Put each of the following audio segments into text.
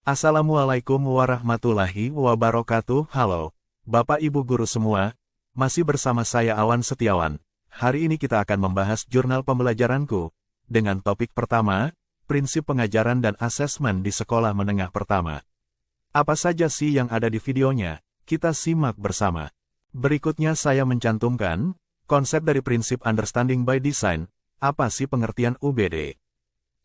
Assalamualaikum warahmatullahi wabarakatuh. Halo, Bapak Ibu Guru semua, masih bersama saya Awan Setiawan. Hari ini kita akan membahas jurnal pembelajaranku, dengan topik pertama, prinsip pengajaran dan asesmen di sekolah menengah pertama. Apa saja sih yang ada di videonya? Kita simak bersama. Berikutnya saya mencantumkan, konsep dari prinsip Understanding by Design. Apa sih pengertian UBD?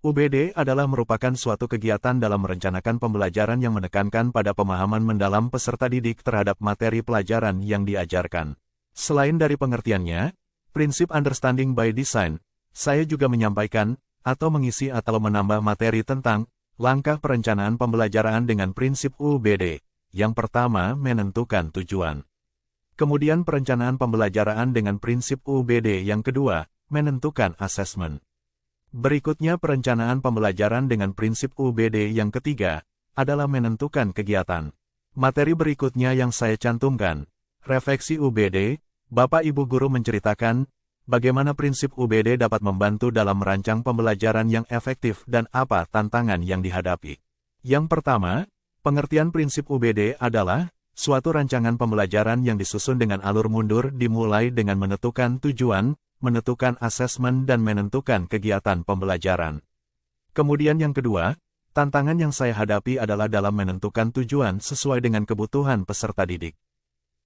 UBD adalah merupakan suatu kegiatan dalam merencanakan pembelajaran yang menekankan pada pemahaman mendalam peserta didik terhadap materi pelajaran yang diajarkan. Selain dari pengertiannya, prinsip Understanding by Design, saya juga menyampaikan, atau mengisi atau menambah materi tentang, langkah perencanaan pembelajaran dengan prinsip UBD. Yang pertama, menentukan tujuan. Kemudian perencanaan pembelajaran dengan prinsip UBD yang kedua, menentukan asesmen. Berikutnya perencanaan pembelajaran dengan prinsip UBD yang ketiga, adalah menentukan kegiatan. Materi berikutnya yang saya cantumkan, refleksi UBD, Bapak Ibu Guru menceritakan, bagaimana prinsip UBD dapat membantu dalam merancang pembelajaran yang efektif dan apa tantangan yang dihadapi. Yang pertama, pengertian prinsip UBD adalah, suatu rancangan pembelajaran yang disusun dengan alur mundur dimulai dengan menentukan tujuan, menentukan asesmen dan menentukan kegiatan pembelajaran. Kemudian yang kedua, tantangan yang saya hadapi adalah dalam menentukan tujuan sesuai dengan kebutuhan peserta didik.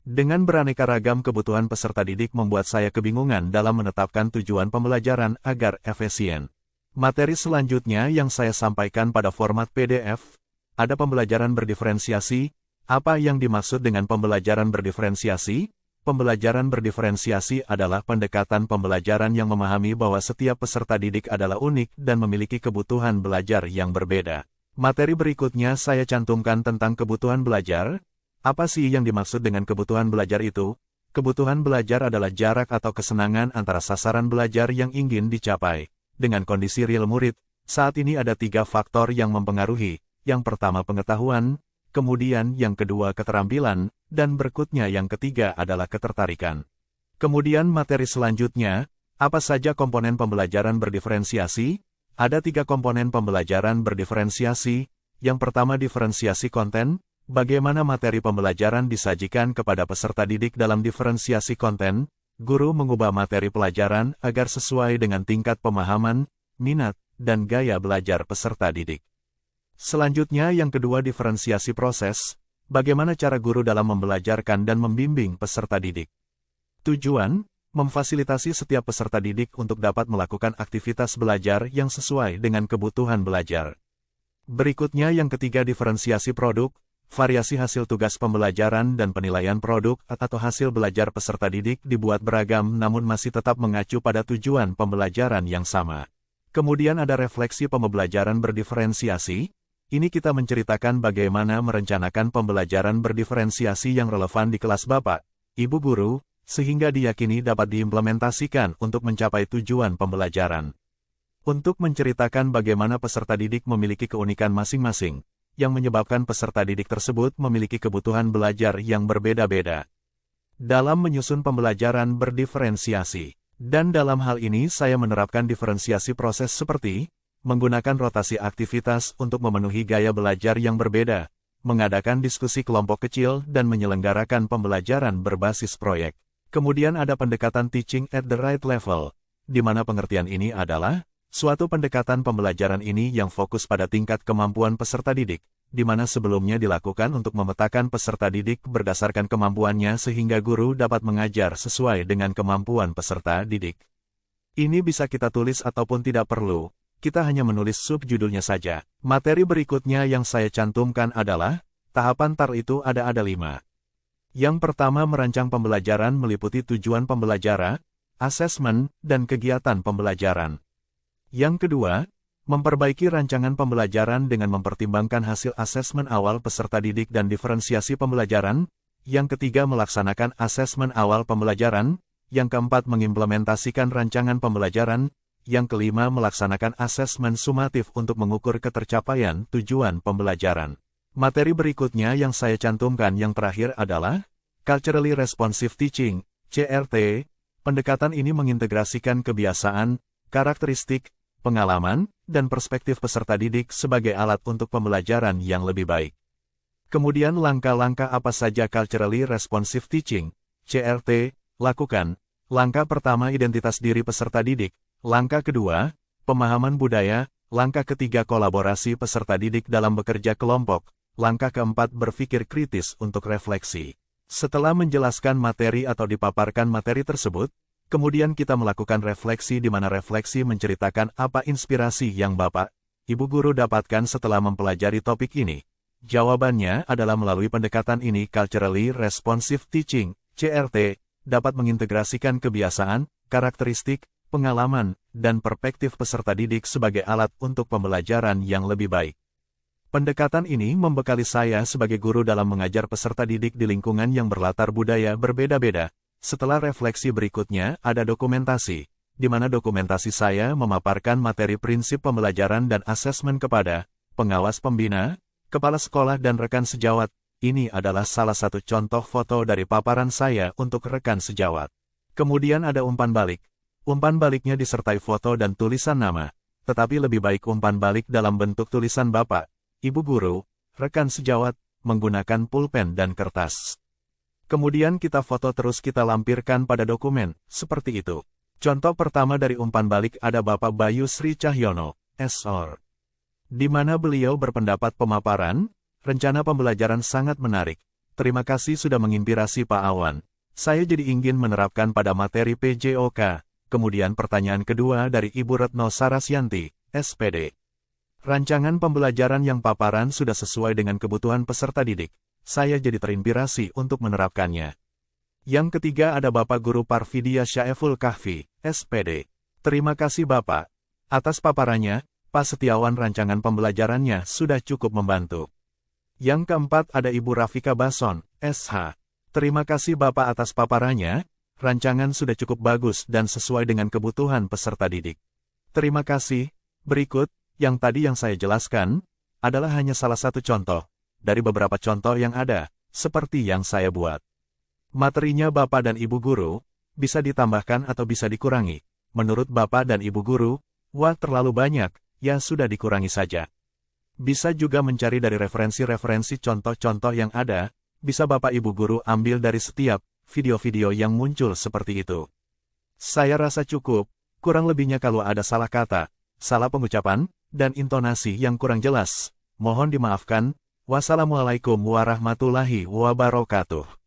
Dengan beraneka ragam kebutuhan peserta didik membuat saya kebingungan dalam menetapkan tujuan pembelajaran agar efisien. Materi selanjutnya yang saya sampaikan pada format PDF, ada pembelajaran berdiferensiasi. Apa yang dimaksud dengan pembelajaran berdiferensiasi? Pembelajaran berdiferensiasi adalah pendekatan pembelajaran yang memahami bahwa setiap peserta didik adalah unik dan memiliki kebutuhan belajar yang berbeda. Materi berikutnya saya cantumkan tentang kebutuhan belajar. Apa sih yang dimaksud dengan kebutuhan belajar itu? Kebutuhan belajar adalah jarak atau kesenangan antara sasaran belajar yang ingin dicapai dengan kondisi real murid. Saat ini ada 3 faktor yang mempengaruhi. Yang pertama pengetahuan, kemudian yang kedua keterampilan, dan berikutnya yang ketiga adalah ketertarikan. Kemudian materi selanjutnya, apa saja komponen pembelajaran berdiferensiasi? Ada 3 komponen pembelajaran berdiferensiasi. Yang pertama diferensiasi konten, bagaimana materi pembelajaran disajikan kepada peserta didik dalam diferensiasi konten. Guru mengubah materi pelajaran agar sesuai dengan tingkat pemahaman, minat, dan gaya belajar peserta didik. Selanjutnya yang kedua diferensiasi proses, bagaimana cara guru dalam membelajarkan dan membimbing peserta didik. Tujuan, memfasilitasi setiap peserta didik untuk dapat melakukan aktivitas belajar yang sesuai dengan kebutuhan belajar. Berikutnya yang ketiga diferensiasi produk, variasi hasil tugas pembelajaran dan penilaian produk atau hasil belajar peserta didik dibuat beragam namun masih tetap mengacu pada tujuan pembelajaran yang sama. Kemudian ada refleksi pembelajaran berdiferensiasi. Ini kita menceritakan bagaimana merencanakan pembelajaran berdiferensiasi yang relevan di kelas Bapak, Ibu Guru, sehingga diyakini dapat diimplementasikan untuk mencapai tujuan pembelajaran. Untuk menceritakan bagaimana peserta didik memiliki keunikan masing-masing, yang menyebabkan peserta didik tersebut memiliki kebutuhan belajar yang berbeda-beda. Dalam menyusun pembelajaran berdiferensiasi, dan dalam hal ini saya menerapkan diferensiasi proses seperti, menggunakan rotasi aktivitas untuk memenuhi gaya belajar yang berbeda, mengadakan diskusi kelompok kecil dan menyelenggarakan pembelajaran berbasis proyek. Kemudian ada pendekatan teaching at the right level, di mana pengertian ini adalah, suatu pendekatan pembelajaran ini yang fokus pada tingkat kemampuan peserta didik, di mana sebelumnya dilakukan untuk memetakan peserta didik berdasarkan kemampuannya sehingga guru dapat mengajar sesuai dengan kemampuan peserta didik. Ini bisa kita tulis ataupun tidak perlu. Kita hanya menulis subjudulnya saja. Materi berikutnya yang saya cantumkan adalah, tahapan TAR itu ada 5. Yang pertama merancang pembelajaran meliputi tujuan pembelajaran, asesmen, dan kegiatan pembelajaran. Yang kedua, memperbaiki rancangan pembelajaran dengan mempertimbangkan hasil asesmen awal peserta didik dan diferensiasi pembelajaran. Yang ketiga melaksanakan asesmen awal pembelajaran. Yang keempat mengimplementasikan rancangan pembelajaran. Yang kelima melaksanakan asesmen sumatif untuk mengukur ketercapaian tujuan pembelajaran. Materi berikutnya yang saya cantumkan yang terakhir adalah Culturally Responsive Teaching, CRT. Pendekatan ini mengintegrasikan kebiasaan, karakteristik, pengalaman, dan perspektif peserta didik sebagai alat untuk pembelajaran yang lebih baik. Kemudian langkah-langkah apa saja Culturally Responsive Teaching, CRT, lakukan? Langkah pertama identitas diri peserta didik, langkah kedua, pemahaman budaya, langkah ketiga kolaborasi peserta didik dalam bekerja kelompok, langkah keempat berpikir kritis untuk refleksi. Setelah menjelaskan materi atau dipaparkan materi tersebut, kemudian kita melakukan refleksi di mana refleksi menceritakan apa inspirasi yang Bapak, Ibu Guru dapatkan setelah mempelajari topik ini. Jawabannya adalah melalui pendekatan ini Culturally Responsive Teaching, CRT, dapat mengintegrasikan kebiasaan, karakteristik, pengalaman, dan perspektif peserta didik sebagai alat untuk pembelajaran yang lebih baik. Pendekatan ini membekali saya sebagai guru dalam mengajar peserta didik di lingkungan yang berlatar budaya berbeda-beda. Setelah refleksi berikutnya ada dokumentasi, di mana dokumentasi saya memaparkan materi prinsip pembelajaran dan asesmen kepada pengawas pembina, kepala sekolah dan rekan sejawat. Ini adalah salah satu contoh foto dari paparan saya untuk rekan sejawat. Kemudian ada umpan balik. Umpan baliknya disertai foto dan tulisan nama, tetapi lebih baik umpan balik dalam bentuk tulisan Bapak, Ibu Guru, rekan sejawat, menggunakan pulpen dan kertas. Kemudian kita foto terus kita lampirkan pada dokumen, seperti itu. Contoh pertama dari umpan balik ada Bapak Bayu Sri Cahyono, SR. Di mana beliau berpendapat pemaparan, rencana pembelajaran sangat menarik. Terima kasih sudah menginspirasi Pak Awan. Saya jadi ingin menerapkan pada materi PJOK. Kemudian pertanyaan kedua dari Ibu Retno Sarasyanti, SPD. Rancangan pembelajaran yang paparan sudah sesuai dengan kebutuhan peserta didik. Saya jadi terinspirasi untuk menerapkannya. Yang ketiga ada Bapak Guru Parvidia Syaeful Kahfi, SPD. Terima kasih Bapak. Atas paparannya, Pak Setiawan rancangan pembelajarannya sudah cukup membantu. Yang keempat ada Ibu Rafika Bason, SH. Terima kasih Bapak atas paparannya. Rancangan sudah cukup bagus dan sesuai dengan kebutuhan peserta didik. Terima kasih. Berikut, yang tadi yang saya jelaskan, adalah hanya salah satu contoh, dari beberapa contoh yang ada, seperti yang saya buat. Materinya Bapak dan Ibu Guru, bisa ditambahkan atau bisa dikurangi. Menurut Bapak dan Ibu Guru, wah terlalu banyak, ya sudah dikurangi saja. Bisa juga mencari dari referensi-referensi contoh-contoh yang ada, bisa Bapak Ibu Guru ambil dari setiap video-video yang muncul seperti itu. Saya rasa cukup, kurang lebihnya kalau ada salah kata, salah pengucapan, dan intonasi yang kurang jelas, mohon dimaafkan. Wassalamualaikum warahmatullahi wabarakatuh.